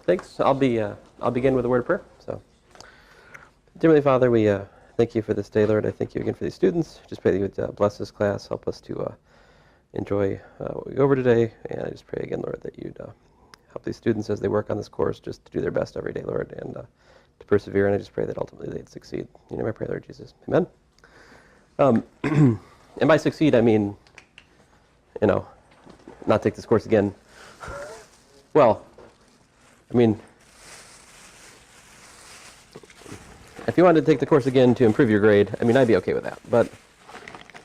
thanks. I'll begin with a word of prayer. So, dear Heavenly Father, we thank you for this day, Lord. I thank you again for these students. Just pray that you would bless this class, help us to enjoy what we go over today, and I just pray again, Lord, that you'd help these students as they work on this course just to do their best every day, Lord, and to persevere. And I just pray that ultimately they'd succeed. You know my prayer, Lord Jesus. Amen. And by succeed, I mean, not take this course again. Well, I mean, if you wanted to take the course again to improve your grade, I mean, I'd be okay with that. But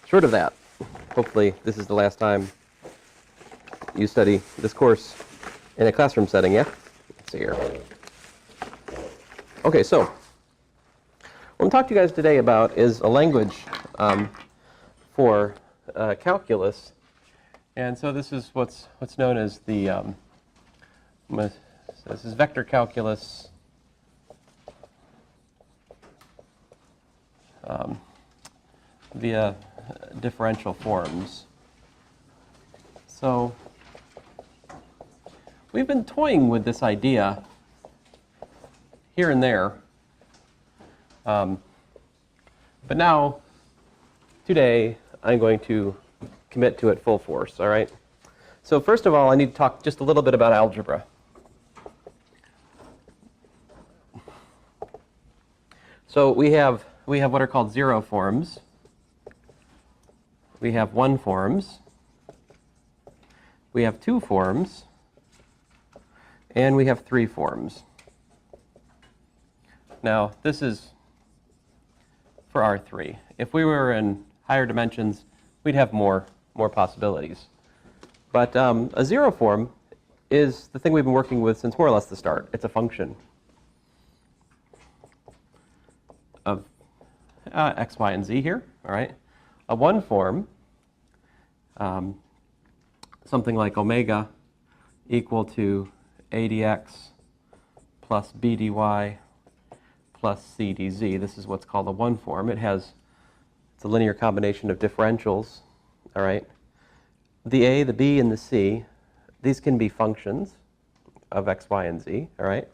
short of that, hopefully this is the last time you study this course in a classroom setting, yeah? Let's see here. Okay, so what I'm going to talk to you guys today about is a language for calculus. And so this is what's known as the, this is vector calculus via differential forms. So we've been toying with this idea here and there, but now, today, I'm going to commit to it full force, all right? So first of all, I need to talk just a little bit about algebra. So we have what are called zero forms. We have one forms. We have two forms. And we have three forms. Now, this is for R3. If we were in higher dimensions, we'd have more possibilities. But a zero form is the thing we've been working with since more or less the start. It's a function of x, y, and z here, all right? A one form, something like omega equal to a dx plus b dy plus c dz. This is what's called a one form. It's a linear combination of differentials, all right? The a, the b, and the c, these can be functions of x, y, and z, all right?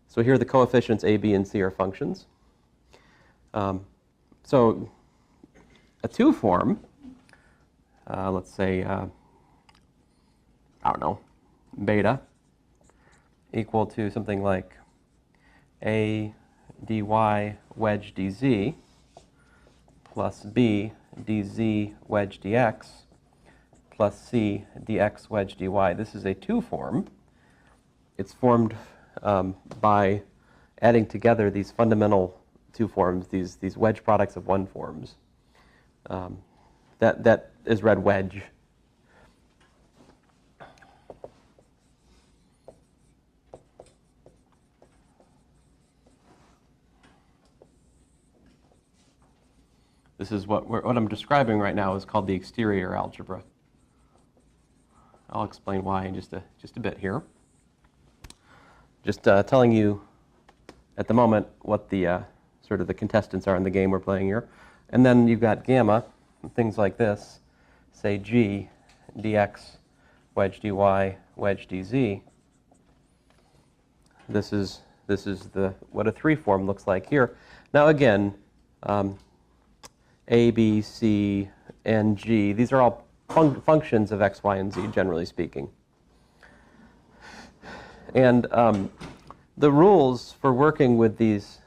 So here the coefficients a, b, and c are functions. So a two form, let's say, I don't know, beta equal to something like a dy wedge dz plus b dz wedge dx plus c dx wedge dy. This is a two form. It's formed by adding together these fundamental two forms, these wedge products of one forms. That is read wedge. This is what I'm describing right now is called the exterior algebra. I'll explain why in just a bit here. Just telling you at the moment what the sort of the contestants are in the game we're playing here. And then you've got gamma, things like this, say g dx wedge dy wedge dz. This is what a three form looks like here. Now again, a, b, c, and g, these are all functions of x, y, and z, generally speaking. And the rules for working with these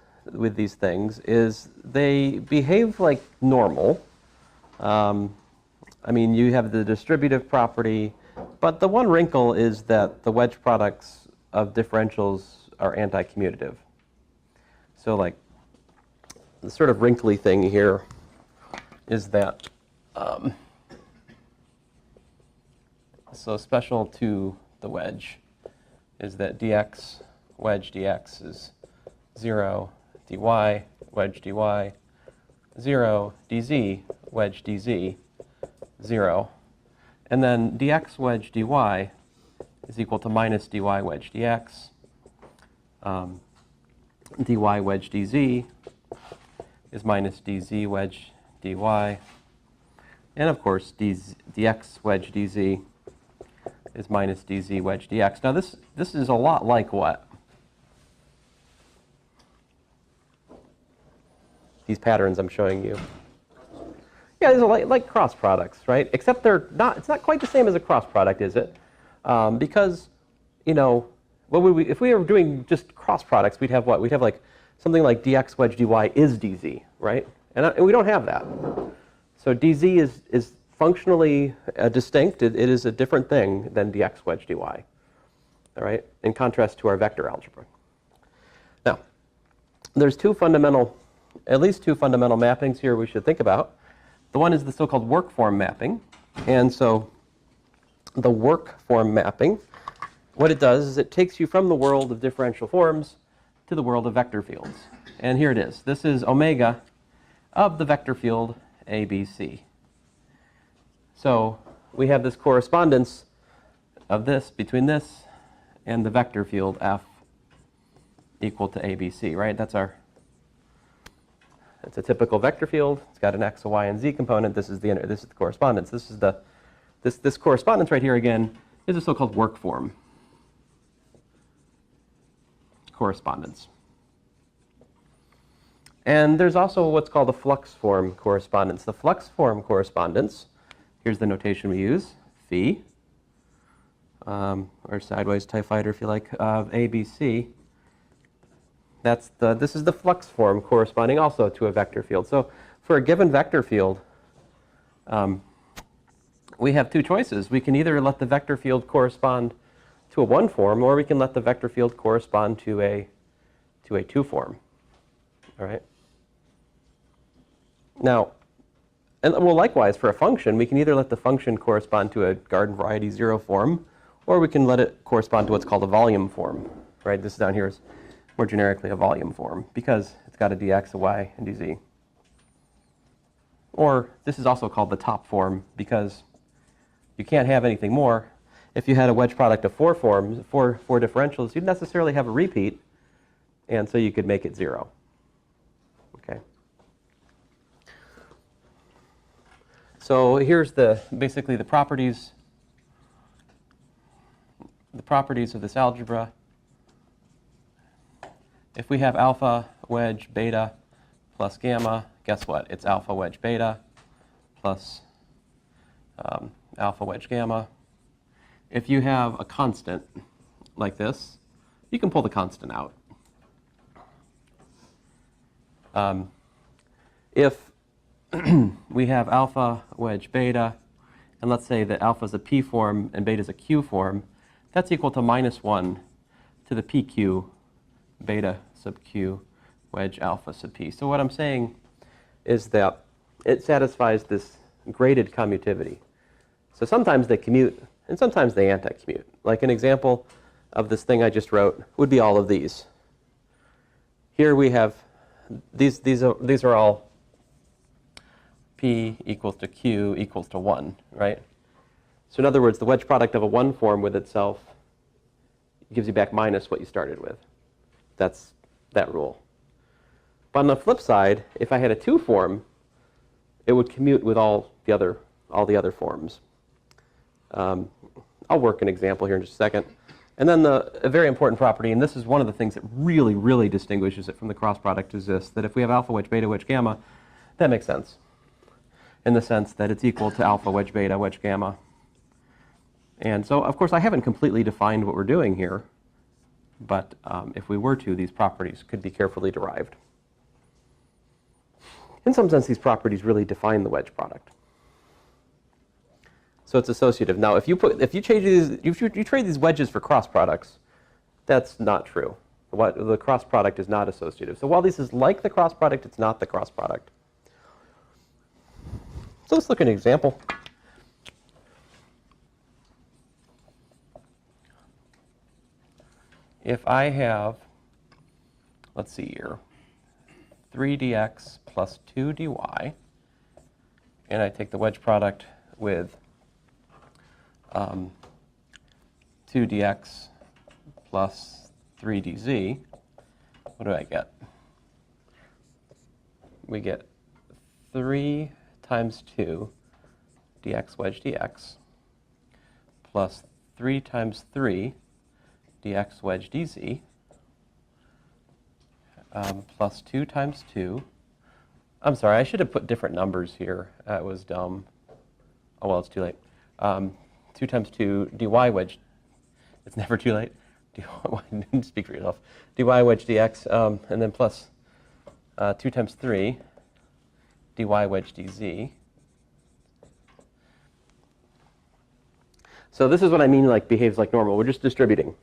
things is they behave like normal. I mean, you have the distributive property, but the one wrinkle is that the wedge products of differentials are anti-commutative. So like the sort of wrinkly thing here is that, so special to the wedge is that dx wedge dx is 0, dy wedge dy, 0, dz wedge dz, 0. And then dx wedge dy is equal to minus dy wedge dx, dy wedge dz is minus dz wedge dy, and of course dx wedge dz is minus dz wedge dx. Now this is a lot like what? These patterns I'm showing you. Yeah, these are like cross products, right? Except they're not. It's not quite the same as a cross product, is it? Because, you know, if we were doing just cross products, we'd have what? We'd have like something like dx wedge dy is dz, right? And we don't have that. So dz is functionally distinct. It is a different thing than dx wedge dy, all right? In contrast to our vector algebra. Now, there's at least two fundamental mappings here we should think about. The one is the so-called work form mapping. And so the work form mapping, what it does is it takes you from the world of differential forms to the world of vector fields. And here it is. This is omega of the vector field ABC. So we have this correspondence of this between this and the vector field F equal to ABC, right? It's a typical vector field. It's got an x, a y, and z component. This is the correspondence. This correspondence right here again is a so-called work form correspondence. And there's also what's called a flux form correspondence. The flux form correspondence, here's the notation we use, phi, or sideways TIE fighter if you like, of ABC. This is the flux form corresponding also to a vector field. So for a given vector field, we have two choices. We can either let the vector field correspond to a 1 form, or we can let the vector field correspond to a 2 form. All right. Now, likewise for a function, we can either let the function correspond to a garden variety 0 form, or we can let it correspond to what's called a volume form. Right. This down here is more generically a volume form because it's got a dx, a y, and dz. Or this is also called the top form because you can't have anything more. If you had a wedge product of 4 forms, four differentials, you'd necessarily have a repeat, and so you could make it 0. Okay. So here's basically the properties of this algebra. If we have alpha wedge beta plus gamma, guess what? It's alpha wedge beta plus alpha wedge gamma. If you have a constant like this, you can pull the constant out. If we have alpha wedge beta, and let's say that alpha is a p form and beta is a q form, that's equal to -1 to the pq beta sub q wedge alpha sub p. So what I'm saying is that it satisfies this graded commutivity. So sometimes they commute, and sometimes they anti-commute. Like an example of this thing I just wrote would be all of these. Here we have, these are all p equals to q equals to 1, right? So in other words, the wedge product of a 1 form with itself gives you back minus what you started with. That's that rule. But on the flip side, if I had a 2 form, it would commute with all the other forms. I'll work an example here in just a second. And then a very important property, and this is one of the things that really, really distinguishes it from the cross product, is this, that if we have alpha wedge beta wedge gamma, that makes sense in the sense that it's equal to alpha wedge beta wedge gamma. And so, of course, I haven't completely defined what we're doing here, but if we were to, these properties could be carefully derived. In some sense, these properties really define the wedge product. So it's associative. Now, if you trade these wedges for cross products, that's not true. The cross product is not associative. So while this is like the cross product, it's not the cross product. So let's look at an example. If I have, let's see here, 3dx plus 2 dy, and I take the wedge product with 2dx plus 3dz, what do I get? We get 3 times 2 dx wedge dx plus 3 times 3 dx wedge dz plus 2 times 2. I'm sorry, I should have put different numbers here. That was dumb. Oh, well, it's too late. 2 times 2 dy wedge. It's never too late. Speak for yourself. Dy wedge dx, and then plus 2 times 3 dy wedge dz. So this is what I mean, like behaves like normal. We're just distributing.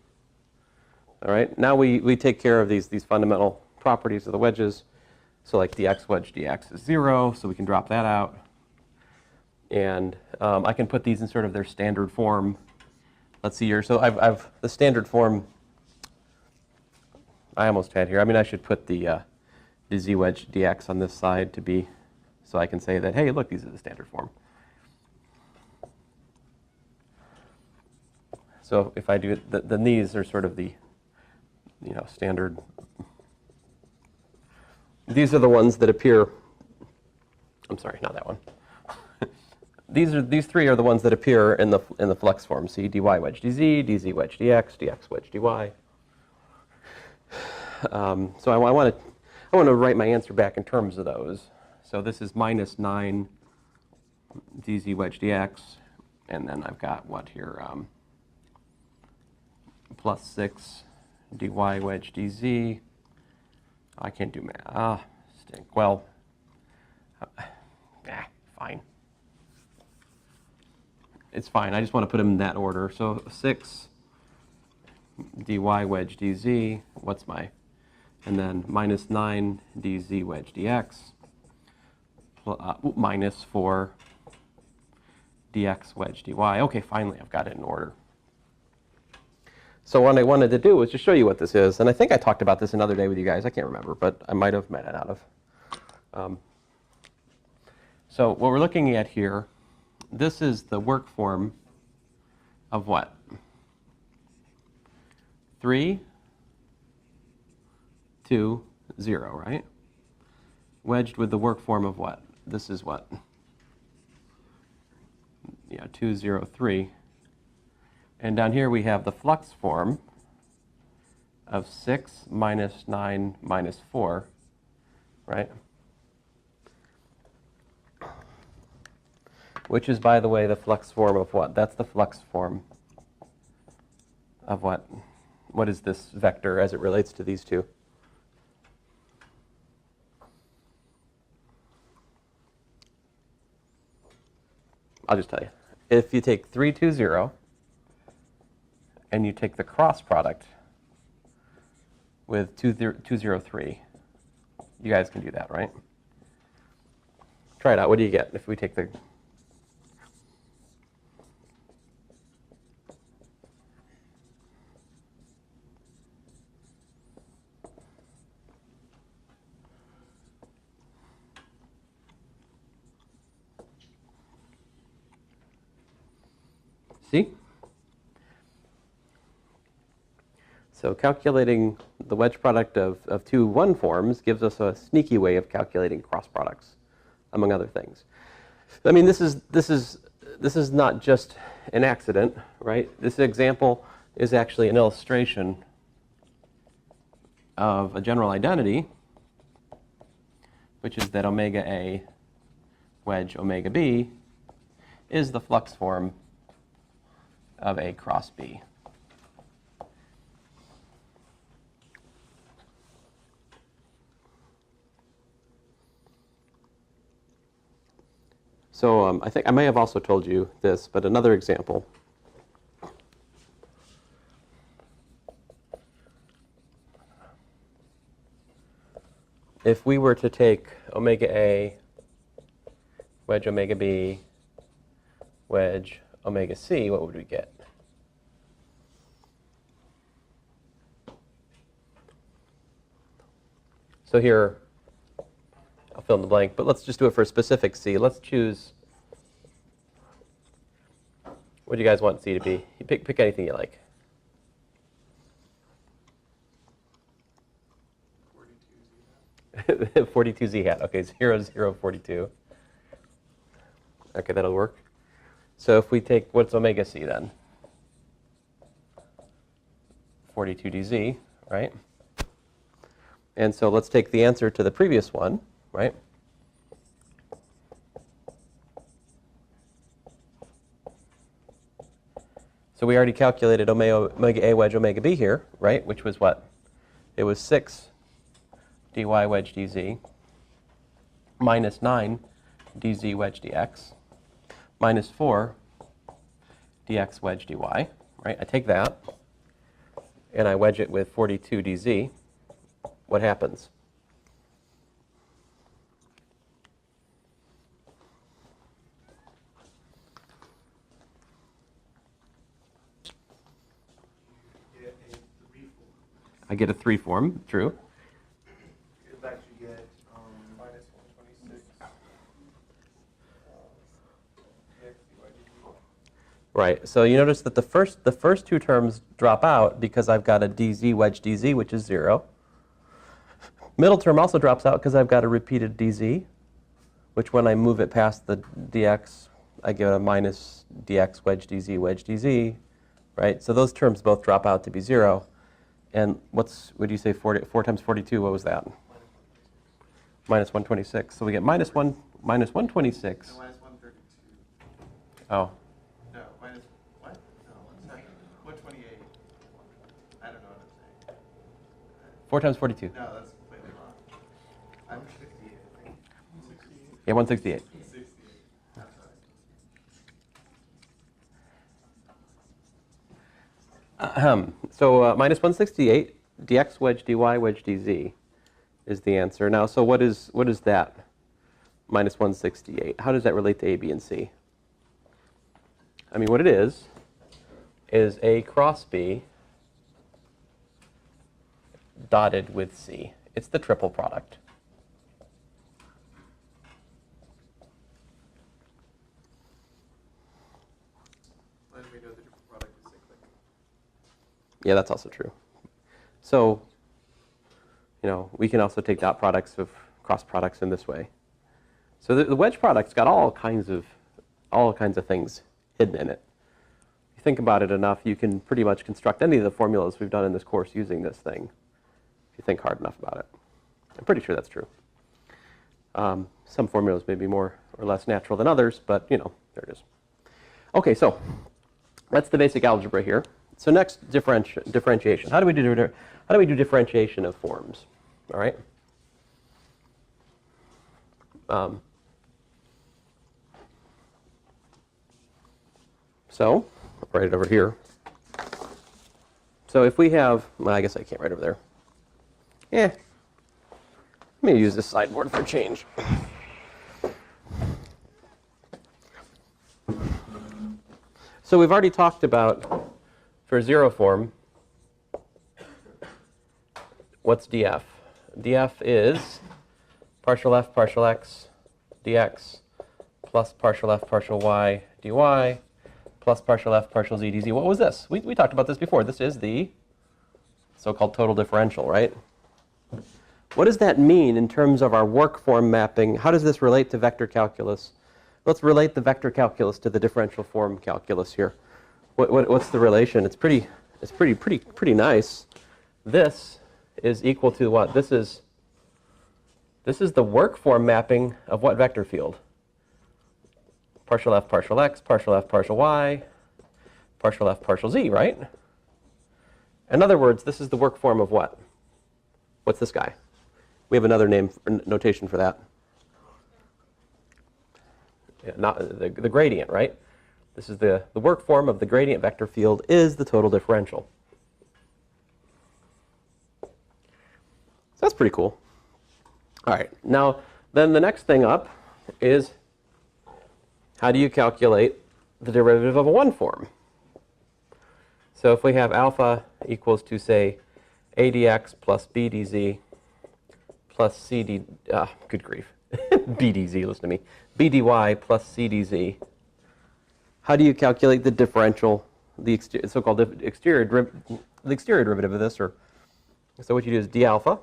All right. Now we take care of these fundamental properties of the wedges. So like dx wedge dx is 0, so we can drop that out. And I can put these in sort of their standard form. Let's see here. So I've the standard form I almost had here. I mean, I should put the z wedge dx on this side to be, so I can say that, hey, look, these are the standard form. So if I do it, then these are sort of the, standard. These are the ones that appear. I'm sorry, not that one. These three are the ones that appear in the flux form. See, dy wedge dz, dz wedge dx, dx wedge dy. So I want to write my answer back in terms of those. So this is minus 9 dz wedge dx, and then I've got what here? Plus 6 dy wedge dz. I can't do math. Stink. Well, fine. It's fine. I just want to put them in that order. So 6 dy wedge dz. What's my? And then minus 9 dz wedge dx. Minus 4 dx wedge dy. Okay, finally I've got it in order. So what I wanted to do was just show you what this is. And I think I talked about this another day with you guys. I can't remember, but I might have, might not have. So what we're looking at here, this is the work form of what? 3, 2, 0, right? Wedged with the work form of what? This is what? Yeah, 2, 0, 3. And down here we have the flux form of 6 minus 9 minus 4, right? Which is, by the way, the flux form of what? That's the flux form of what? What is this vector as it relates to these two? I'll just tell you. If you take 3, 2, 0, and you take the cross product with 2, 0, 3, you guys can do that, right? Try it out. What do you get if we take the... See? So calculating the wedge product of two one forms gives us a sneaky way of calculating cross products, among other things. I mean, this is not just an accident, right? This example is actually an illustration of a general identity, which is that omega A wedge omega B is the flux form of A cross B. So I think I may have also told you this, but another example. If we were to take omega A, wedge omega B, wedge omega C, what would we get? So here, I'll fill in the blank, but let's just do it for a specific C. Let's choose, what do you guys want C to be? You pick anything you like. 42Z hat. Okay, 0, 0, 42. Okay, that'll work. So if we take, what's omega C then? 42 dz, right? And so let's take the answer to the previous one, right? So we already calculated omega A wedge omega B here, right? Which was what? It was 6 dy wedge dz minus 9 dz wedge dx minus 4 dx wedge dy, right? I take that and I wedge it with 42 dz. What happens? I get a 3 form, true. In fact, you get minus 126. Right. So you notice that the first two terms drop out because I've got a dz wedge dz, which is 0. Middle term also drops out because I've got a repeated dz, which when I move it past the dx, I get a minus dx wedge dz, right? So those terms both drop out to be 0. And would you say 4 times 42, what was that? Minus 126. So we get minus 126. No, minus 132. Oh. No, minus what? No, 1 second. 128. I don't know what I'm saying. 4 times 42. No, that's completely wrong. I'm 68, I think. 68. Yeah, 168. 68. That's right. So minus 168 dx wedge dy wedge dz is the answer. Now, so what is that? Minus 168. How does that relate to A, B, and C? I mean, what it is A cross B dotted with C. It's the triple product. And we know the triple product is cyclic. Yeah, that's also true. So, we can also take dot products of cross products in this way. So the wedge product's got all kinds of things hidden in it. If you think about it enough, you can pretty much construct any of the formulas we've done in this course using this thing, if you think hard enough about it. I'm pretty sure that's true. Some formulas may be more or less natural than others, but there it is. Okay, so that's the basic algebra here. So next, differentiation. How do we do differentiation of forms? All right. So I'll write it over here. So if we have, well, I guess I can't write over there. Let me use this sideboard for change. So we've already talked about, for zero form, what's df? df is partial f partial x dx plus partial f partial y dy plus partial f partial z dz. What was this? We talked about this before. This is the so-called total differential, right? What does that mean in terms of our work form mapping? How does this relate to vector calculus? Let's relate the vector calculus to the differential form calculus here. What's the relation? It's pretty nice. This is equal to what? This is the work form mapping of what vector field? Partial f partial x, partial f partial y, partial f partial z, right? In other words, this is the work form of what? What's this guy? We have another name, notation for that. Yeah, not the gradient, right? This is the work form of the gradient vector field is the total differential. So that's pretty cool. All right, now then the next thing up is how do you calculate the derivative of a one form? So if we have alpha equals to, say, a dx plus b dz plus c d, good grief, b dz, listen to me, b dy plus c dz, how do you calculate the differential, the so-called exterior derivative of this? So what you do is d alpha,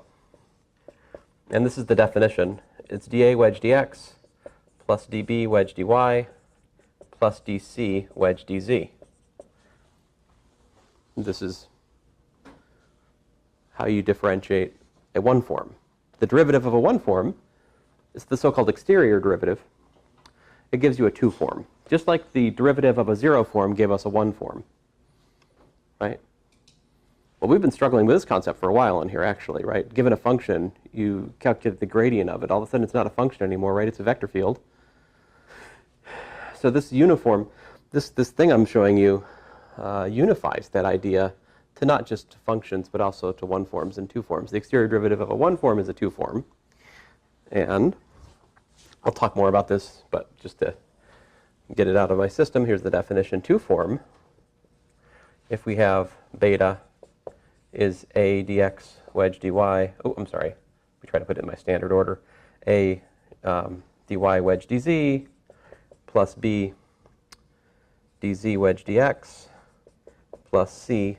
and this is the definition. It's dA wedge dx plus dB wedge dy plus dC wedge dz. This is how you differentiate a one form. The derivative of a one form is the so-called exterior derivative. It gives you a two form, just like the derivative of a zero form gave us a one form, right? Well, we've been struggling with this concept for a while in here, actually, right? Given a function, you calculate the gradient of it. All of a sudden, it's not a function anymore, right? It's a vector field. So this uniform, this thing I'm showing you unifies that idea to not just functions, but also to one forms and two forms. The exterior derivative of a one form is a two form. And I'll talk more about this, but just to get it out of my system, here's the definition. Two form, if we have beta is a dx wedge dy. Oh, I'm sorry. We try to put it in my standard order. A dy wedge dz plus b dz wedge dx plus c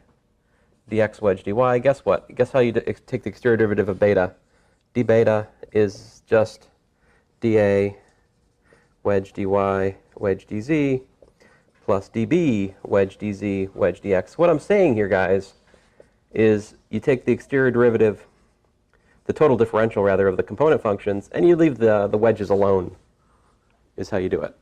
dx wedge dy. Guess what? Guess how you take the exterior derivative of beta? D beta is just dA wedge dy wedge dz plus dB wedge dz wedge dx. What I'm saying here, guys, is you take the exterior derivative, the total differential, rather, of the component functions, and you leave the wedges alone, is how you do it.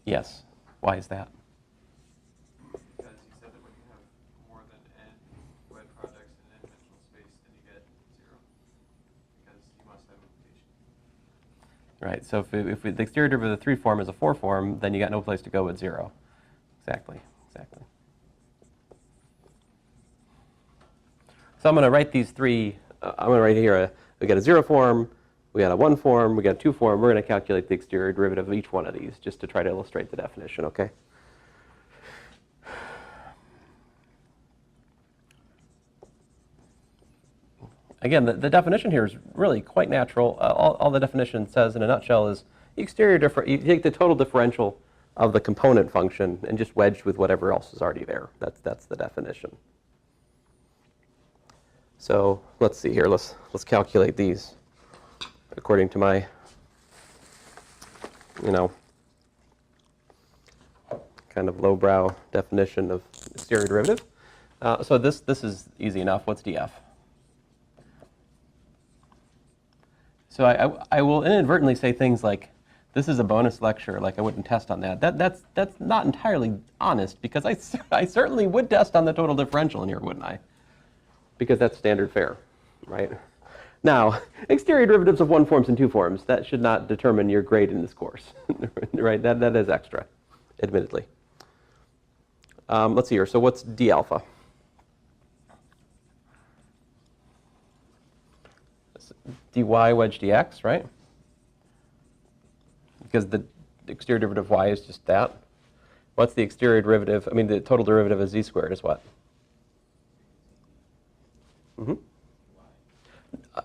Yes. Why is that? Because you said that when you have more than n wet projects in an n-dimensional space, then you get 0. Because you must have implication. Right. So if the exterior derivative of the three form is a four form, then you got no place to go with 0. Exactly. Exactly. So I'm going to write these three. I'm going to write here, we got a 0 form, we got a 1 form, we got a 2 form. We're going to calculate the exterior derivative of each one of these just to try to illustrate the definition, okay? Again, the definition here is really quite natural. All the definition says in a nutshell is you take the total differential of the component function and just wedge with whatever else is already there. That's the definition. So let's see here. Let's calculate these according to my, kind of lowbrow definition of exterior derivative. So this is easy enough. What's df? So I will inadvertently say things like, this is a bonus lecture, like I wouldn't test on that. That's not entirely honest, because I certainly would test on the total differential in here, wouldn't I? Because that's standard fare, right? Now, exterior derivatives of one forms and two forms, that should not determine your grade in this course, right? That is extra, admittedly. Let's see here. So what's d alpha? dy wedge dx, right? Because the exterior derivative of y is just that. What's the exterior derivative? I mean, the total derivative of z squared is what? Mm-hmm.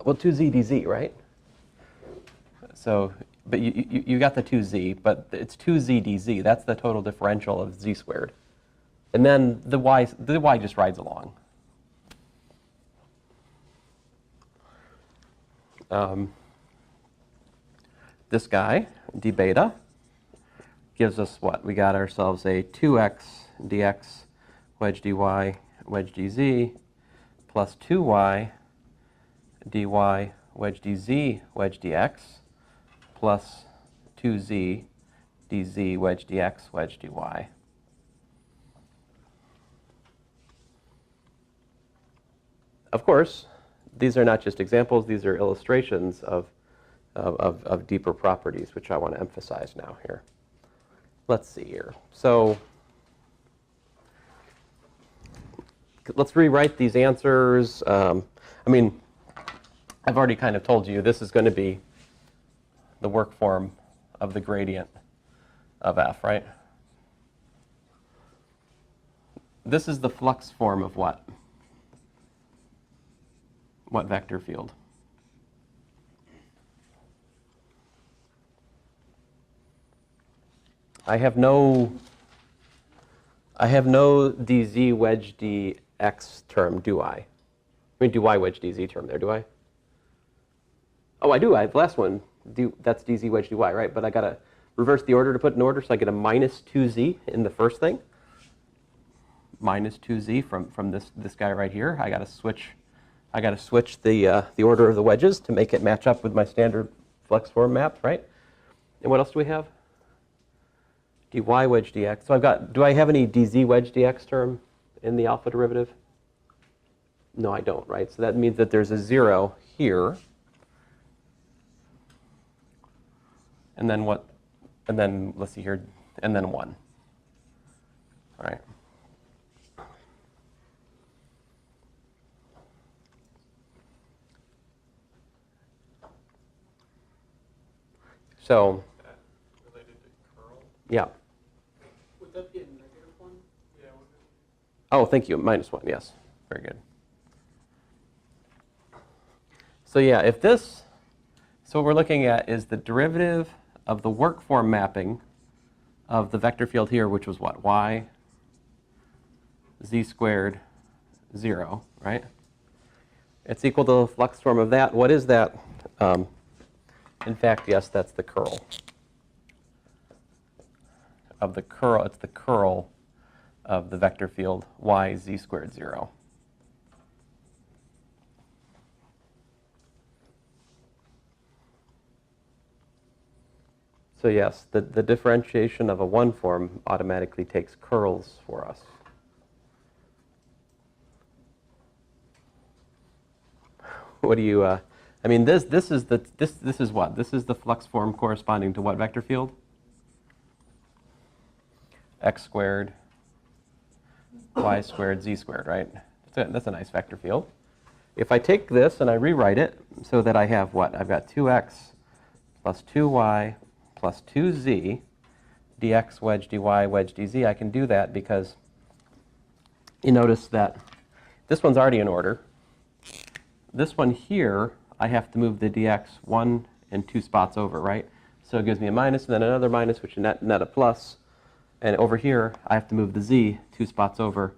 Well, 2z dz, right? So, but you got the 2z, but it's 2z dz. That's the total differential of z squared. And then the y just rides along. This guy, d beta, gives us what? We got ourselves a 2x dx wedge dy wedge dz plus 2y dy wedge dz wedge dx plus 2z dz wedge dx wedge dy. Of course, these are not just examples, these are illustrations of deeper properties, which I want to emphasize now here. Let's see here. So let's rewrite these answers. I mean, I've already kind of told you this is going to be the work form of the gradient of f, right? This is the flux form of what? What vector field? I have no dz wedge dx term, do I? I mean, do I wedge dz term there, do I? Oh, I do. I have the last one. That's dz wedge dy, right? But I got to reverse the order to put in order, so I get a minus 2z in the first thing. Minus 2z from this guy right here. I got to switch the order of the wedges to make it match up with my standard flux form map, right? And what else do we have? dy wedge dx. So I've got, do I have any dz wedge dx term in the alpha derivative? No, I don't, right? So that means that there's a 0 here. And then what? And then, let's see here, and then 1. All right. So, related to curl? yeah. Would that be a negative one? Yeah. Oh, thank you. -1, yes. Very good. So yeah, if this, so what we're looking at is the derivative of the work form mapping of the vector field here, which was what? Y z squared 0, right? It's equal to the flux form of that. What is that? In fact, yes, that's the curl of the curl. It's the curl of the vector field y z squared 0. So yes, the differentiation of a 1 form automatically takes curls for us. What do you? I mean, this is what? This is the flux form corresponding to what vector field? X squared, y squared, z squared, right? That's a nice vector field. If I take this and I rewrite it so that I have what? I've got 2x plus 2y plus 2z dx wedge dy wedge dz. I can do that because you notice that this one's already in order. This one here, I have to move the dx 1 and 2 spots over, right? So it gives me a minus and then another minus, which net a plus. And over here, I have to move the z 2 spots over.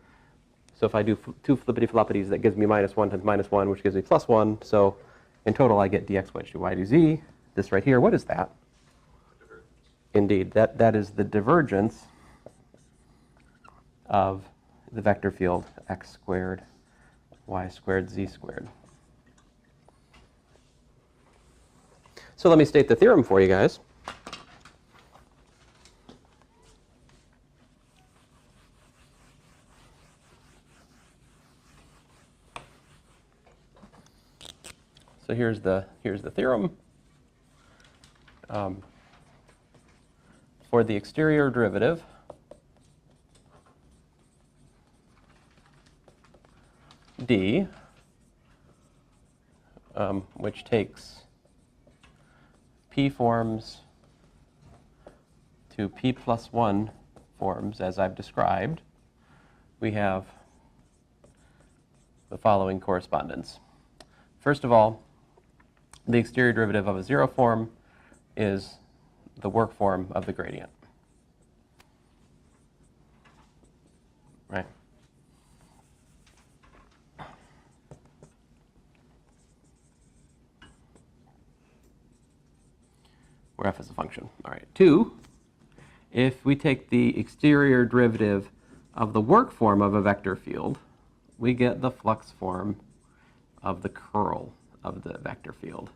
So if I do 2 flippity-floppities, that gives me -1 times -1, which gives me +1. So in total, I get dx wedge dy dz. This right here, what is that? Indeed, that is the divergence of the vector field x squared, y squared, z squared. So let me state the theorem for you guys. So here's the theorem. For the exterior derivative d, which takes p forms to p plus 1 forms, as I've described, we have the following correspondence. First of all, the exterior derivative of a 0 form is the work form of the gradient. Right? Where f is a function. All right. 2, if we take the exterior derivative of the work form of a vector field, we get the flux form of the curl of the vector field.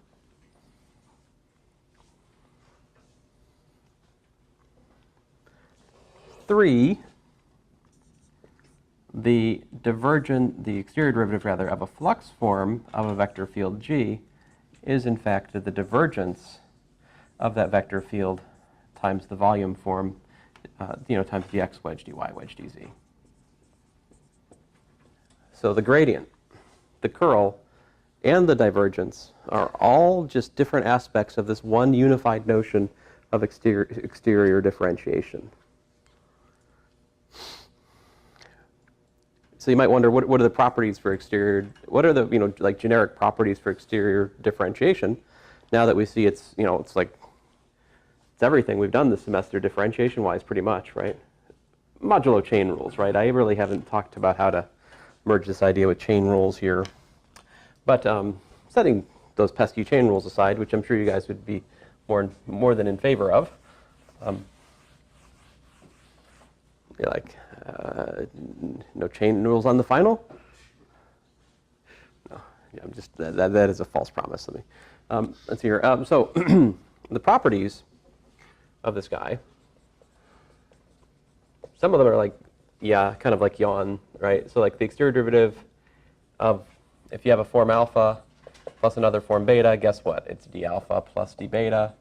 Three, the exterior derivative rather of a flux form of a vector field G is in fact the divergence of that vector field times the volume form, times dx wedge dy wedge dz. So the gradient, the curl, and the divergence are all just different aspects of this one unified notion of exterior differentiation. So you might wonder, what are the properties for exterior, what are the, like generic properties for exterior differentiation? Now that we see it's, it's like, it's everything we've done this semester differentiation-wise pretty much, right? Modulo chain rules, right? I really haven't talked about how to merge this idea with chain rules here. But setting those pesky chain rules aside, which I'm sure you guys would be more than in favor of, you're like, no chain rules on the final? No, yeah, I'm just, that is a false promise. Let's see here. So the properties of this guy, some of them are like, yeah, kind of like yawn, right? So like the exterior derivative of, if you have a form alpha plus another form beta, guess what? It's d alpha plus d beta.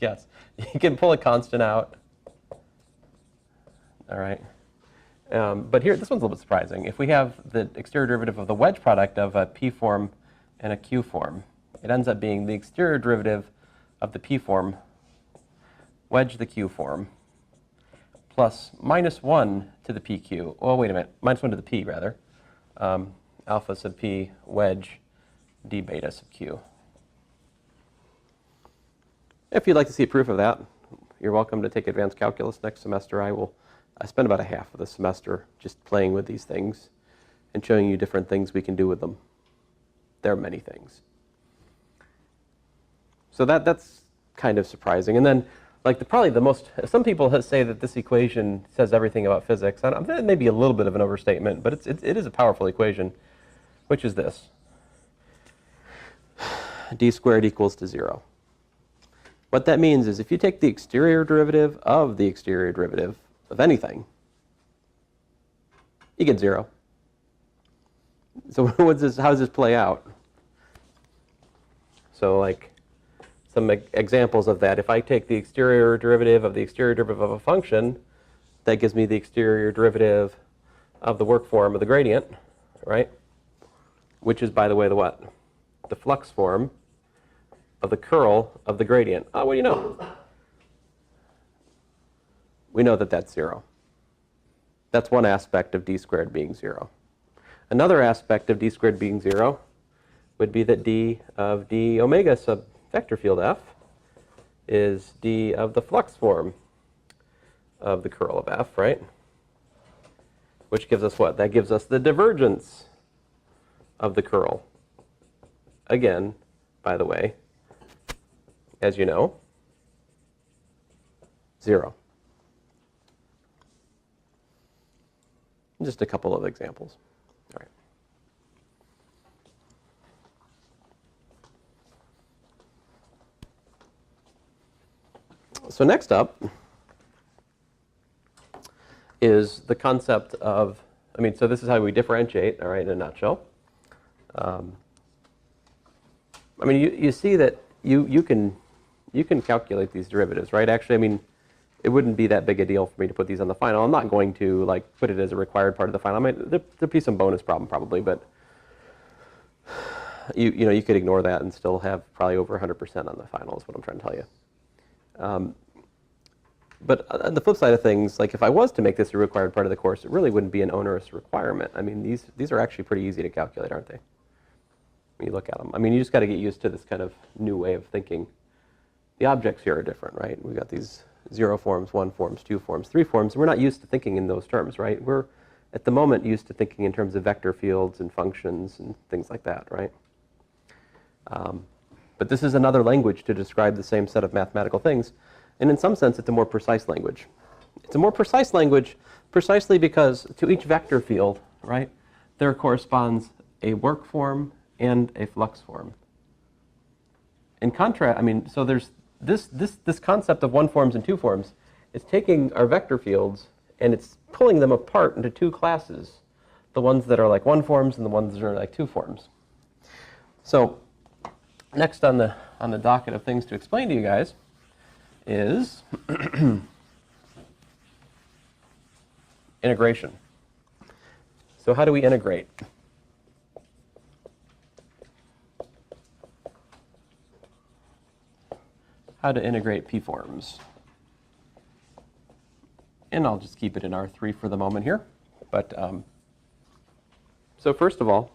Yes, you can pull a constant out. All right. But here, this one's a little bit surprising. If we have the exterior derivative of the wedge product of a p form and a q form, it ends up being the exterior derivative of the p form, wedge the q form, plus -1 to the pq. Oh, wait a minute. -1 to the p, rather. Alpha sub p, wedge d beta sub q. If you'd like to see a proof of that, you're welcome to take advanced calculus next semester. I spend about a half of the semester just playing with these things and showing you different things we can do with them. There are many things. So that's kind of surprising. And then, like probably the most, some people say that this equation says everything about physics. That may be a little bit of an overstatement, but it is a powerful equation, which is this. D squared equals to 0. What that means is if you take the exterior derivative of the exterior derivative of anything, you get 0. So how does this play out? So like some examples of that. If I take the exterior derivative of the exterior derivative of a function, that gives me the exterior derivative of the work form of the gradient, right? Which is, by the way, the what? The flux form of the curl of the gradient. Oh, what do you know? We know that that's 0. That's one aspect of d squared being 0. Another aspect of d squared being 0 would be that d of d omega sub vector field f is d of the flux form of the curl of f, right? Which gives us what? That gives us the divergence of the curl. Again, by the way, as you know, 0. Just a couple of examples. All right. So next up is the concept of, so this is how we differentiate, all right, in a nutshell. You see that you can calculate these derivatives, right? Actually, it wouldn't be that big a deal for me to put these on the final. I'm not going to put it as a required part of the final. There'd be some bonus problem probably, but you could ignore that and still have probably over 100% on the final is what I'm trying to tell you. But on the flip side of things, like if I was to make this a required part of the course, it really wouldn't be an onerous requirement. These are actually pretty easy to calculate, aren't they? When you look at them. You just got to get used to this kind of new way of thinking. The objects here are different, right? We've got these 0 forms, 1 forms, 2 forms, 3 forms. We're not used to thinking in those terms, right? We're, at the moment, used to thinking in terms of vector fields and functions and things like that, right? But this is another language to describe the same set of mathematical things. And in some sense, it's a more precise language. It's a more precise language precisely because to each vector field, right, there corresponds a work form and a flux form. In contrast, so there's this concept of 1 forms and 2 forms is taking our vector fields and it's pulling them apart into 2 classes, the ones that are like 1 forms and the ones that are like 2 forms. So next on the docket of things to explain to you guys is integration. So how do we integrate? how to integrate p-forms. And I'll just keep it in R3 for the moment here. But so first of all,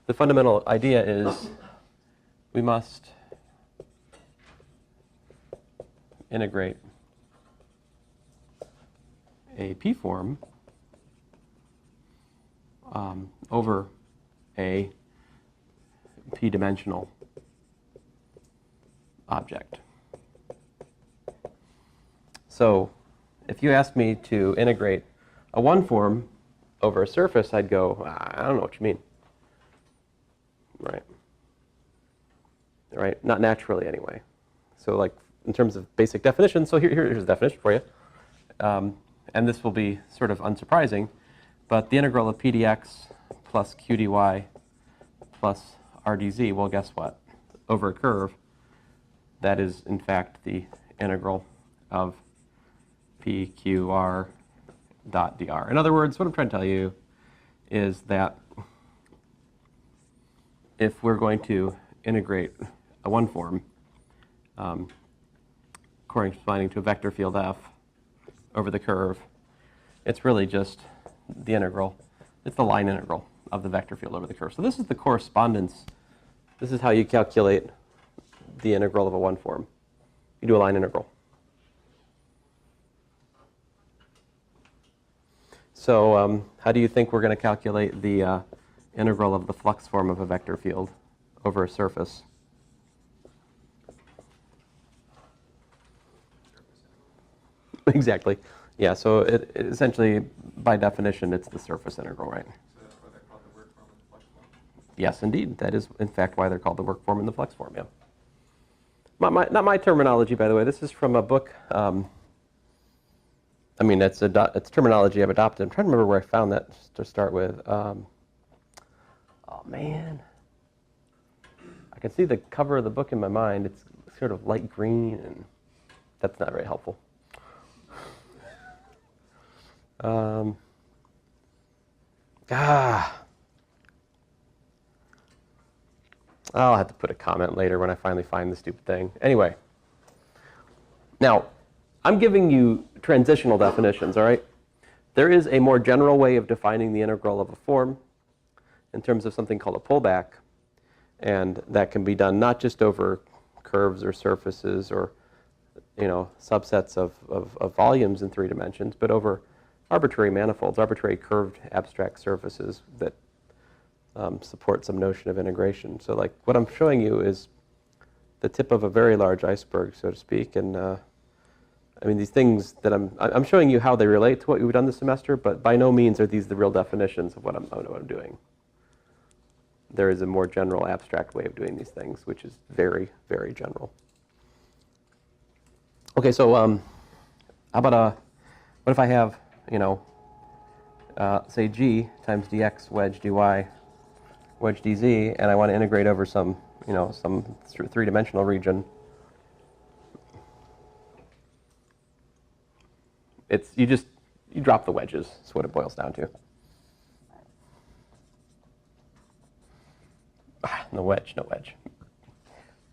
the fundamental idea is we must integrate a p-form over a p-dimensional object. So if you asked me to integrate a one form over a surface, I'd go, I don't know what you mean. Right? Right? Not naturally, anyway. So like in terms of basic definition, so here's the definition for you. And this will be sort of unsurprising, but the integral of p dx plus q dy plus r dz, well, guess what? Over a curve, that is, in fact, the integral of p q r dot dr. In other words, what I'm trying to tell you is that if we're going to integrate a one form corresponding to a vector field f over the curve, it's really just the integral. It's the line integral of the vector field over the curve. So this is the correspondence. This is how you calculate the integral of a one form. You do a line integral. So how do you think we're going to calculate the integral of the flux form of a vector field over a surface? Exactly. Yeah, so it essentially, by definition, it's the surface integral, right? So that's why they're called the work form and the flux form. Yes, indeed. That is, in fact, why they're called the work form and the flux form, yeah. Not my terminology, by the way. This is from a book. I mean, it's terminology I've adopted. I'm trying to remember where I found that to start with. Oh, man. I can see the cover of the book in my mind. It's sort of light green, and that's not very helpful. I'll have to put a comment later when I finally find the stupid thing. Anyway, now, I'm giving you transitional definitions, all right? There is a more general way of defining the integral of a form in terms of something called a pullback, and that can be done not just over curves or surfaces or, you know, subsets of volumes in 3 dimensions, but over arbitrary manifolds, arbitrary curved abstract surfaces that support some notion of integration. So like what I'm showing you is the tip of a very large iceberg, so to speak, and I mean these things that I'm showing you how they relate to what we've done this semester, but by no means are these the real definitions of what I'm doing. There is a more general abstract way of doing these things, which is very, very general. Okay, so how about what if I have, you know, say g times dx wedge dy wedge dz, and I want to integrate over some, you know, some 3-dimensional region. It's you drop the wedges. That's what it boils down to. No wedge.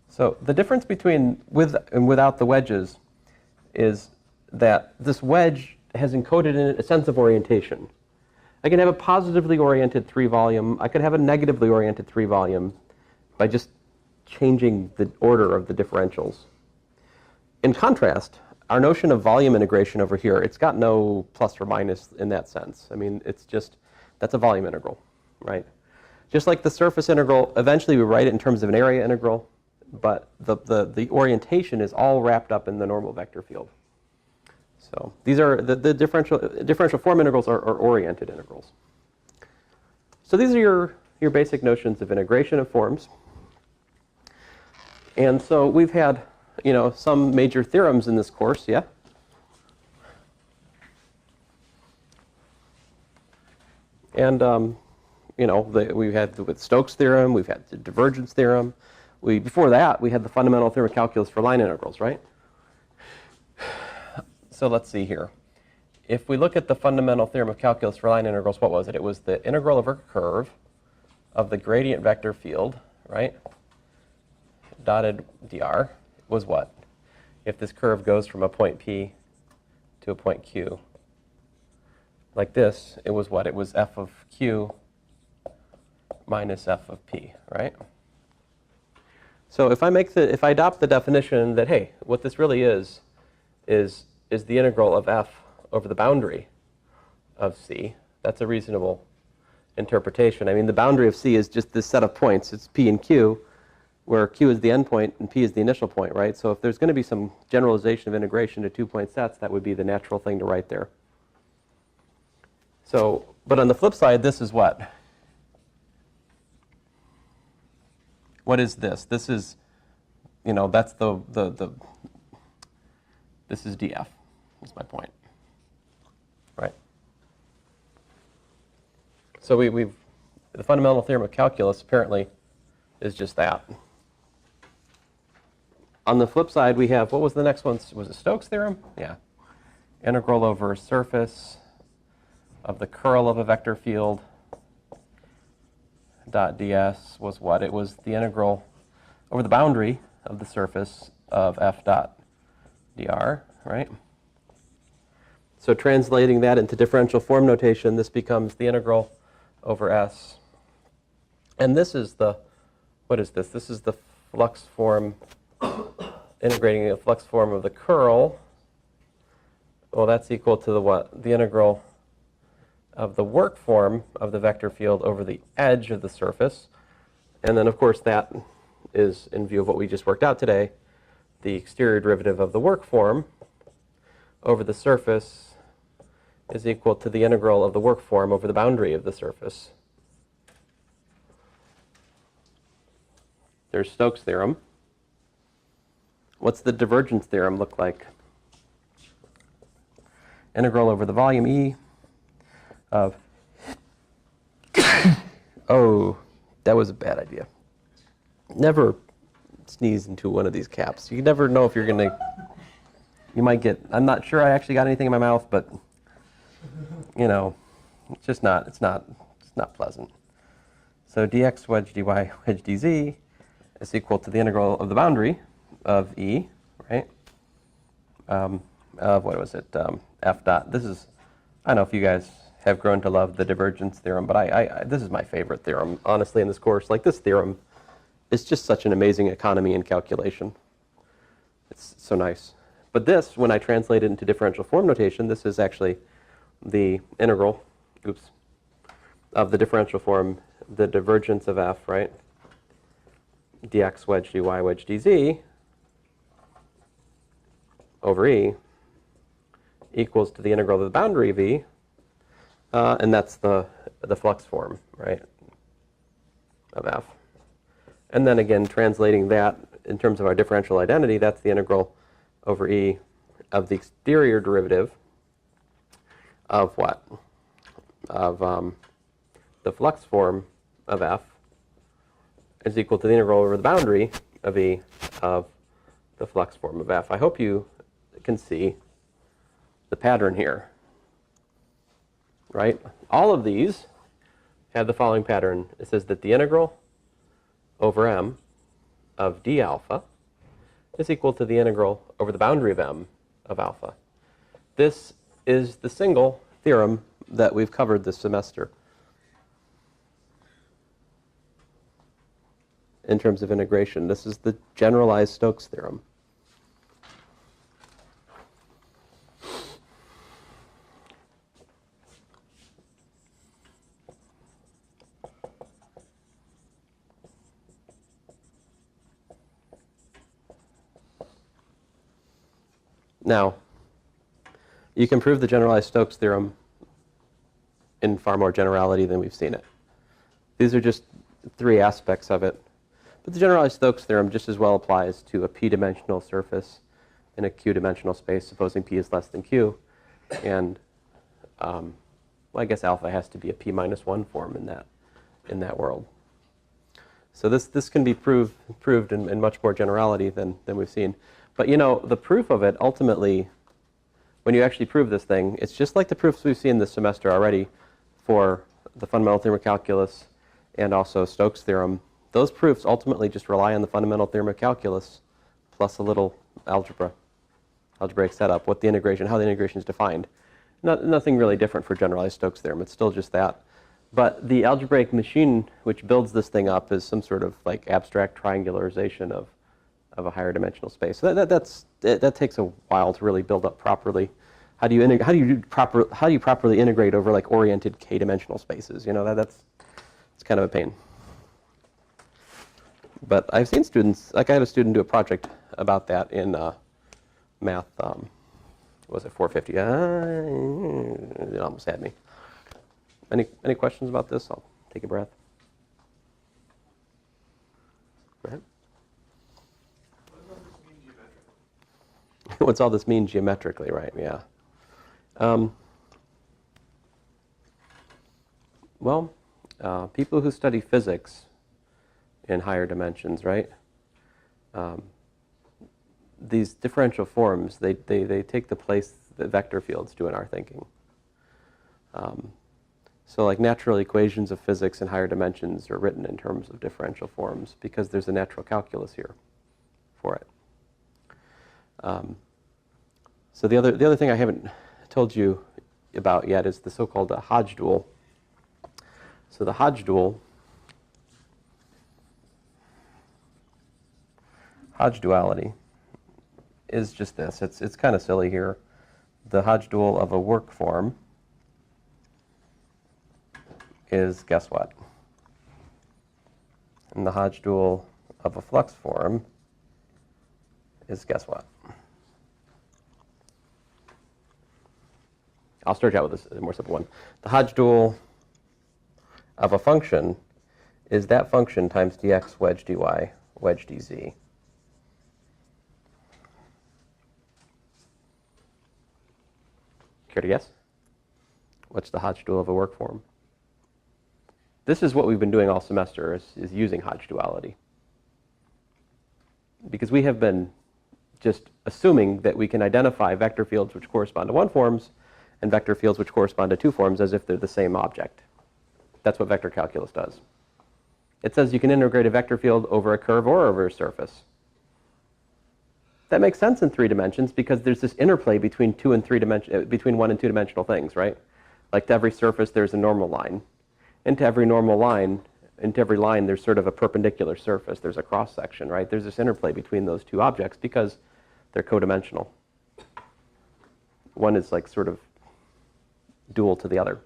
So the difference between with and without the wedges is that this wedge has encoded in it a sense of orientation. I can have a positively oriented 3-volume. I could have a negatively oriented 3-volume by just changing the order of the differentials. In contrast, our notion of volume integration over here, it's got no plus or minus in that sense. I mean, it's just, that's a volume integral, right? Just like the surface integral, eventually we write it in terms of an area integral, but the orientation is all wrapped up in the normal vector field. So these are the differential form integrals are oriented integrals. So these are your basic notions of integration of forms. And so we've had, you know, some major theorems in this course, yeah? And you know, we've had with Stokes theorem, we've had the Divergence theorem. Before that, we had the fundamental theorem of calculus for line integrals, right? So let's see here. If we look at the fundamental theorem of calculus for line integrals, what was it? It was the integral over a curve of the gradient vector field, right? Dotted dr was what? If this curve goes from a point P to a point Q, like this, it was what? It was f of Q minus f of P, right? So if I adopt the definition that, hey, what this really is the integral of f over the boundary of C, that's a reasonable interpretation. I mean, the boundary of C is just this set of points. It's P and Q, where Q is the endpoint and P is the initial point, right? So if there's going to be some generalization of integration to two-point sets, that would be the natural thing to write there. So, but on the flip side, this is what? What is this? This is, that's this is df. That's my point, right? So the fundamental theorem of calculus apparently is just that. On the flip side, we have, what was the next one? Was it Stokes theorem? Yeah. Integral over surface of the curl of a vector field dot ds was what? It was the integral over the boundary of the surface of f dot dr, right? So translating that into differential form notation, this becomes the integral over s. And this is the, what is this? This is the flux form, integrating the flux form of the curl. Well, that's equal to the what? The integral of the work form of the vector field over the edge of the surface. And then, of course, that is, in view of what we just worked out today, the exterior derivative of the work form over the surface is equal to the integral of the work form over the boundary of the surface. There's Stokes theorem. What's the divergence theorem look like? Integral over the volume E of, oh, that was a bad idea. Never sneeze into one of these caps. You never know if you're going to, you might get, I'm not sure I actually got anything in my mouth, but, it's just not, it's not pleasant. So dx wedge dy wedge dz is equal to the integral of the boundary of E, right? Of, what was it, f dot. This is, I don't know if you guys have grown to love the divergence theorem, but this is my favorite theorem, honestly, in this course. Like, this theorem is just such an amazing economy in calculation. It's so nice. But this, when I translate it into differential form notation, this is actually the integral, of the differential form, the divergence of f, right? Dx wedge dy wedge dz over E equals to the integral of the boundary of E, and that's the flux form, right, of f. And then again, translating that in terms of our differential identity, that's the integral over E of the exterior derivative of what? Of the flux form of f is equal to the integral over the boundary of E of the flux form of f. I hope you can see the pattern here, right? All of these have the following pattern. It says that the integral over m of d alpha is equal to the integral over the boundary of m of alpha. This is the single theorem that we've covered this semester in terms of integration. This is the generalized Stokes theorem. Now, you can prove the generalized Stokes theorem in far more generality than we've seen it. These are just three aspects of it. But the generalized Stokes theorem just as well applies to a p-dimensional surface in a q-dimensional space, supposing p is less than q. And well, I guess alpha has to be a p-1 form in that world. So this can be proved in much more generality than we've seen. But the proof of it ultimately, when you actually prove this thing, it's just like the proofs we've seen this semester already for the fundamental theorem of calculus and also Stokes theorem. Those proofs ultimately just rely on the fundamental theorem of calculus plus a little algebraic setup, what the integration, how the integration is defined. Nothing really different for generalized Stokes theorem. It's still just that. But the algebraic machine which builds this thing up is some sort of like abstract triangularization of a higher dimensional space. So that takes a while to really build up properly. How do you properly integrate over like oriented k-dimensional spaces? You know, it's kind of a pain. But I've seen students, like I had a student do a project about that in math. Was it 450? It almost had me. Any questions about this? I'll take a breath. Go ahead. What's all this mean geometrically, right? Yeah. Well, people who study physics in higher dimensions, right? These differential forms, they take the place that vector fields do in our thinking. So like natural equations of physics in higher dimensions are written in terms of differential forms because there's a natural calculus here for it. So the other thing I haven't told you about yet is the so-called Hodge Dual. So the Hodge Dual, Hodge duality, is just this. It's kind of silly here. The Hodge Dual of a work form is, guess what? And the Hodge Dual of a flux form is, guess what? I'll start out with a more simple one. The Hodge Dual of a function is that function times dx wedge dy wedge dz. Care to guess? What's the Hodge Dual of a work form? This is what we've been doing all semester, is using Hodge duality. Because we have been just assuming that we can identify vector fields which correspond to one forms and vector fields which correspond to two forms as if they're the same object. That's what vector calculus does. It says you can integrate a vector field over a curve or over a surface. That makes sense in 3 dimensions because there's this interplay between between 1 and 2 dimensional things, right? Like to every surface there's a normal line. And to every normal line, into every line there's sort of a perpendicular surface. There's a cross section, right? There's this interplay between those two objects because they're codimensional. One is like sort of dual to the other.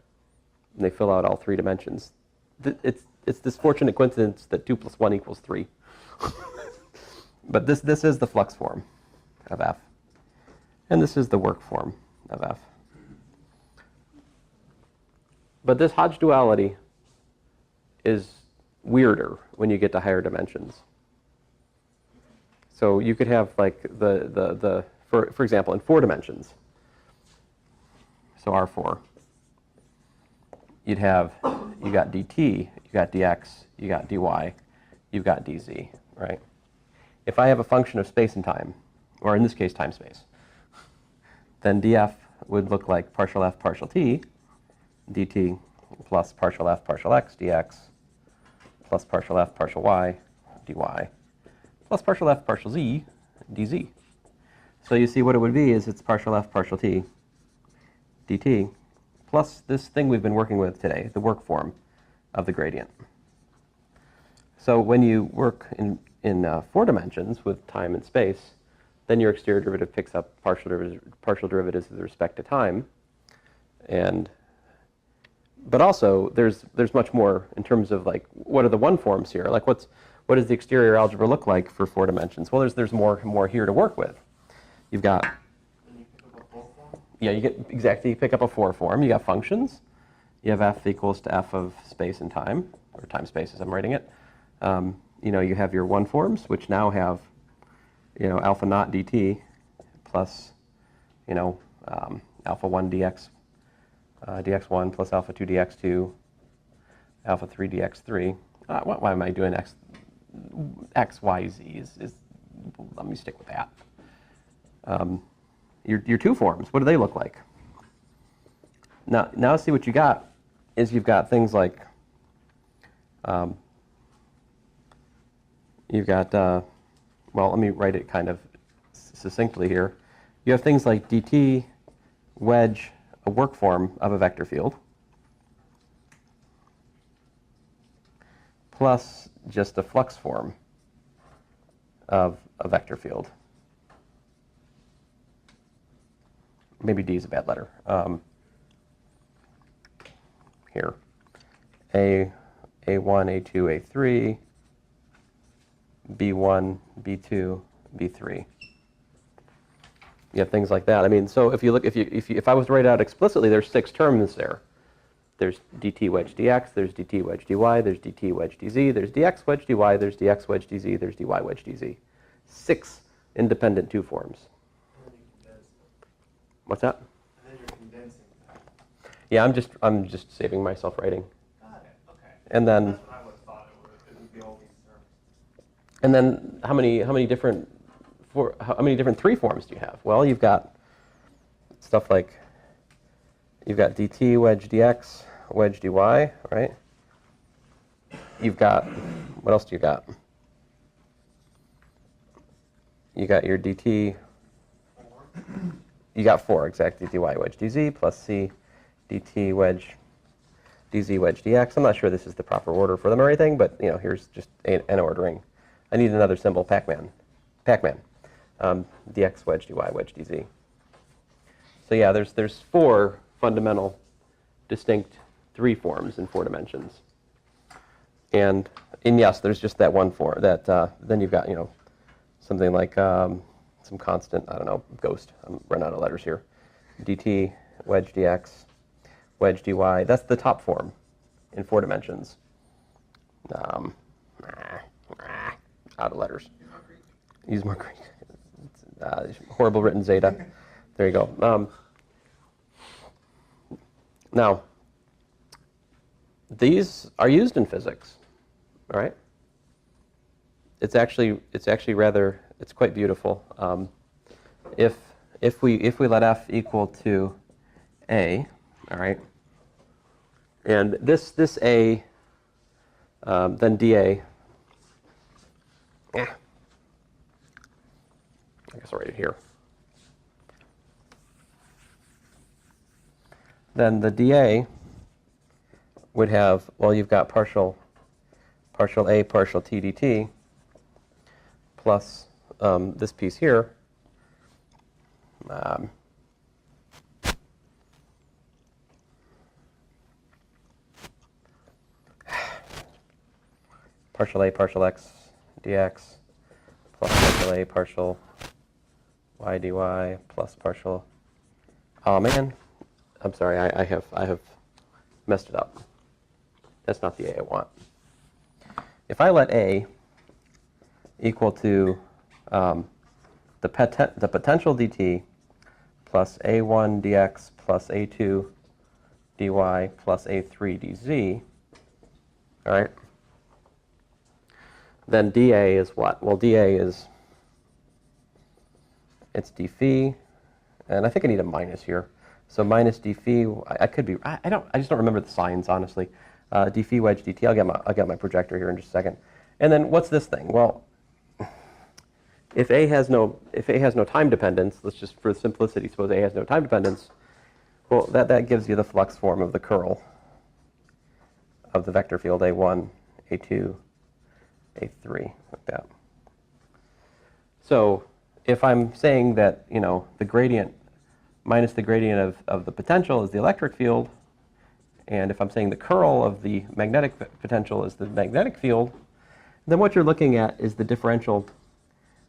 And they fill out all 3 dimensions. It's this fortunate coincidence that 2 plus 1 equals 3. But this is the flux form of f. And this is the work form of f. But this Hodge duality is weirder when you get to higher dimensions. So you could have like for example, in 4 dimensions, so R4, you got dt, you got dx, you got dy, you've got dz, right? If I have a function of space and time, or in this case time space, then df would look like partial f partial t, dt plus partial f partial x dx plus partial f partial y dy plus partial f partial z dz. So you see what it would be is it's partial f partial t dt plus this thing we've been working with today, the work form of the gradient. So when you work in 4 dimensions with time and space, then your exterior derivative picks up partial derivatives with respect to time. But also there's much more in terms of like what are the one forms here? Like what does the exterior algebra look like for 4 dimensions? Well, there's more here to work with. You've got you pick up a 4 form. You got functions. You have f equals to f of space and time, or time space as I'm writing it. You have your one forms, which now have, alpha naught dt plus, alpha 1 dx, dx1 plus alpha 2 dx2, alpha 3 dx3. Why am I doing x, y, z? Let me stick with that. Your 2 forms, what do they look like? Now see what you got is you've got things like well, let me write it kind of succinctly here. You have things like dt, wedge, a work form of a vector field, plus just a flux form of a vector field. Maybe D is a bad letter. Here, A1, A2, A3, B1, B2, B3. You have things like that. I mean, so if you look, if I was to write it out explicitly, there's 6 terms there. There's dt wedge dx, there's dt wedge dy, there's dt wedge dz, there's dx wedge dy, there's dx wedge dz, there's dy wedge dz. 6 independent 2 forms. What's that? And then you're condensing that. Yeah, I'm just saving myself writing. Got it. Okay. And then That's what I would have thought it would be all these terms. and then how many different 3 forms do you have? Well, you've got stuff like you've got dt wedge dx wedge dy, right? You've got, what else do you got? You got your dt. You got 4, exactly. dy wedge dz plus c dt wedge dz wedge dx. I'm not sure this is the proper order for them or anything, but you know, here's just an ordering. I need another symbol, Pac-Man. Dx wedge dy wedge dz. So yeah, there's 4 fundamental, distinct 3 forms in 4 dimensions. And yes, there's just that one form. That then you've got, you know, something like some constant, I don't know, ghost. I'm running out of letters here. dt wedge dx wedge dy. That's the top form in 4 dimensions. Out of letters. Use more Greek. Horrible written zeta. There you go. Now, these are used in physics. All right. It's quite beautiful. If we let f equal to a, all right, and this a, then dA. I guess I'll write it here. Then the dA would have, well, you've got partial a partial t dt plus this piece here. Partial a partial x dx plus partial a partial y dy plus partial. Oh man, I'm sorry. I have messed it up. That's not the a I want. If I let a equal to the potential dt plus a1 dx plus a2 dy plus a3 dz, all right, then dA is what? Well, dA is, it's d phi, and I think I need a minus here. So minus d phi, I could be, I just don't remember the signs, honestly. D phi wedge dt, I'll get my projector here in just a second. And then what's this thing? Well, if A has no time dependence, let's just for simplicity suppose A has no time dependence, well, that gives you the flux form of the curl of the vector field A1, A2, A3, like that. So if I'm saying that, you know, the gradient minus the gradient of the potential is the electric field, and if I'm saying the curl of the magnetic potential is the magnetic field, then what you're looking at is the differential,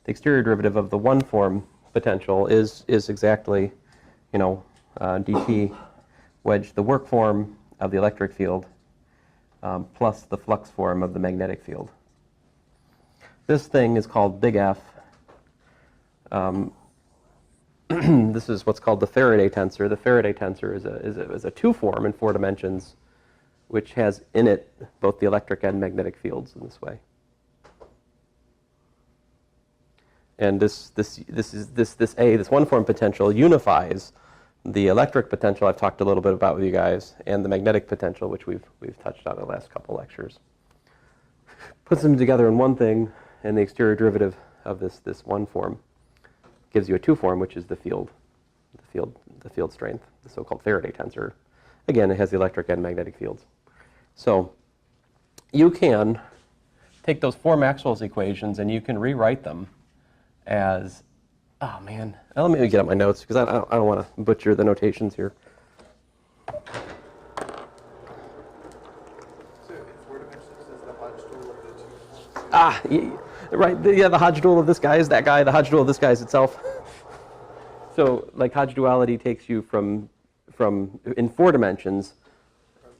the exterior derivative of the one form potential is exactly, you know, dt wedge the work form of the electric field plus the flux form of the magnetic field. This thing is called big F. This is what's called the Faraday tensor. The Faraday tensor is a 2 form in 4 dimensions, which has in it both the electric and magnetic fields in this way. And this one form potential unifies the electric potential I've talked a little bit about with you guys, and the magnetic potential, which we've touched on in the last couple lectures. Puts them together in one thing, and the exterior derivative of this one form gives you a two form, which is the field strength, the so-called Faraday tensor. Again, it has the electric and magnetic fields. So you can take those four Maxwell's equations and you can rewrite them as, oh man, let me get out my notes because I don't want to butcher the notations here. So in four dimensions, is the Hodge dual of the two forms? Right, the Hodge dual of this guy is that guy, the Hodge dual of this guy is itself. So like Hodge duality takes you from in four dimensions,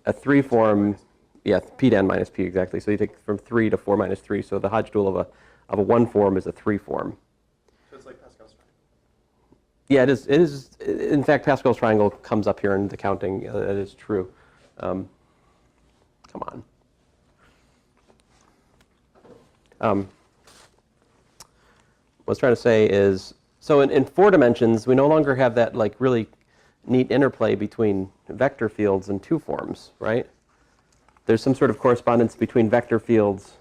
a three form, yeah, p to n minus p, exactly. So you take from 3 to 4 minus 3. So the Hodge dual of a one form is a three form. So it's like Pascal's triangle. Yeah, it is. In fact, Pascal's triangle comes up here in the counting. That is true. Come on. What I was trying to say is, so in four dimensions, we no longer have that like really neat interplay between vector fields and two forms, right? There's some sort of correspondence between vector fields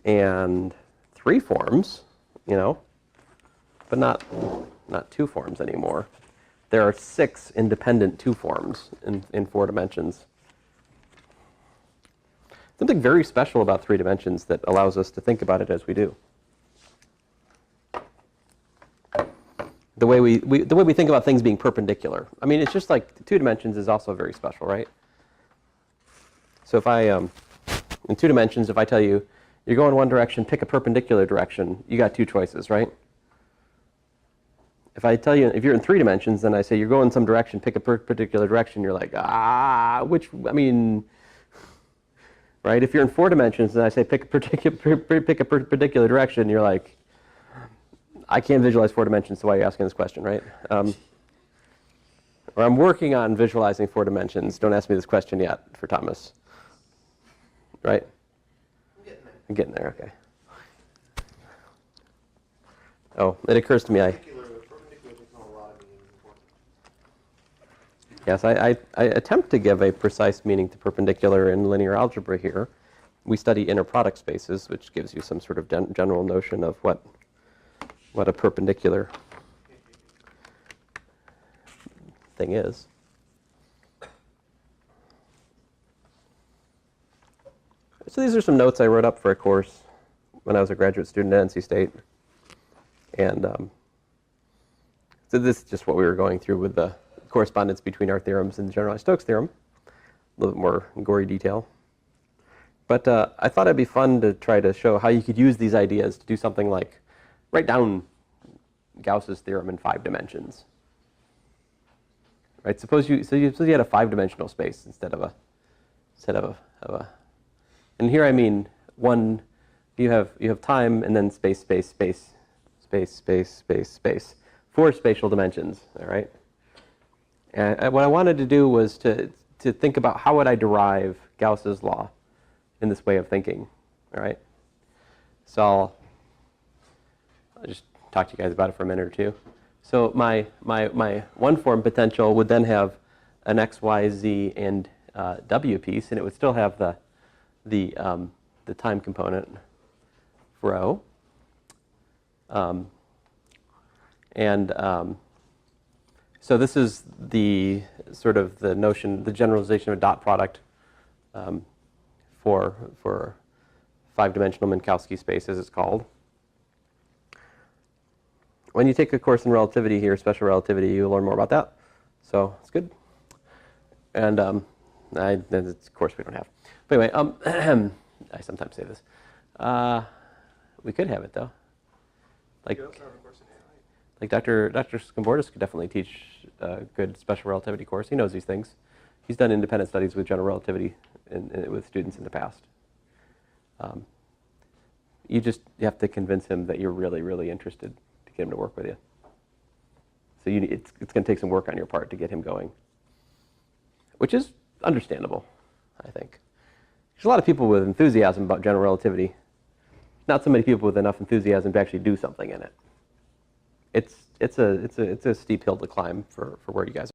and three forms, you know, but not two forms anymore. There are 6 independent two forms in four dimensions. Something very special about three dimensions that allows us to think about it as we do. The way we think about things being perpendicular. I mean, it's just like 2 dimensions is also very special, right? So if I, in 2 dimensions, if I tell you, you're going one direction, pick a perpendicular direction, you got 2 choices, right? If I tell you, if you're in 3 dimensions, then I say, you're going some direction, pick a perpendicular direction, you're like, right? If you're in 4 dimensions, then I say, pick a perpendicular direction, you're like, I can't visualize 4 dimensions, so why are you asking this question, right? Or I'm working on visualizing 4 dimensions. Don't ask me this question yet for Thomas. Right? I'm getting there, okay. Oh, it occurs to me Perpendicular takes on a lot of meanings in four. yes, I attempt to give a precise meaning to perpendicular in linear algebra here. We study inner product spaces, which gives you some sort of general notion of what a perpendicular thing is. So these are some notes I wrote up for a course when I was a graduate student at NC State. And so this is just what we were going through with the correspondence between our theorems and the generalized Stokes theorem. A little bit more gory detail. But I thought it'd be fun to try to show how you could use these ideas to do something like write down Gauss's theorem in 5 dimensions. Right? Suppose you had a 5-dimensional space instead of a. And here I mean one. You have time and then space, space, space, space, space, space, space. 4 spatial dimensions. All right. And what I wanted to do was to think about how would I derive Gauss's law in this way of thinking. All right. So I'll just talk to you guys about it for a minute or two. So my one form potential would then have an x, y, z, and w piece, and it would still have the time component rho. So this is the sort of the notion, the generalization of a dot product for 5-dimensional Minkowski space, as it's called. When you take a course in relativity here, special relativity, you'll learn more about that. So it's good. And it's a course we don't have. But anyway, I sometimes say this. We could have it though. Like, You also have a course in AI. like Dr. Skambordis could definitely teach a good special relativity course. He knows these things. He's done independent studies with general relativity with students in the past. You have to convince him that you're really, really interested to get him to work with you. So it's going to take some work on your part to get him going, which is understandable, I think. There's a lot of people with enthusiasm about general relativity. Not so many people with enough enthusiasm to actually do something in it. It's a steep hill to climb for where you guys are.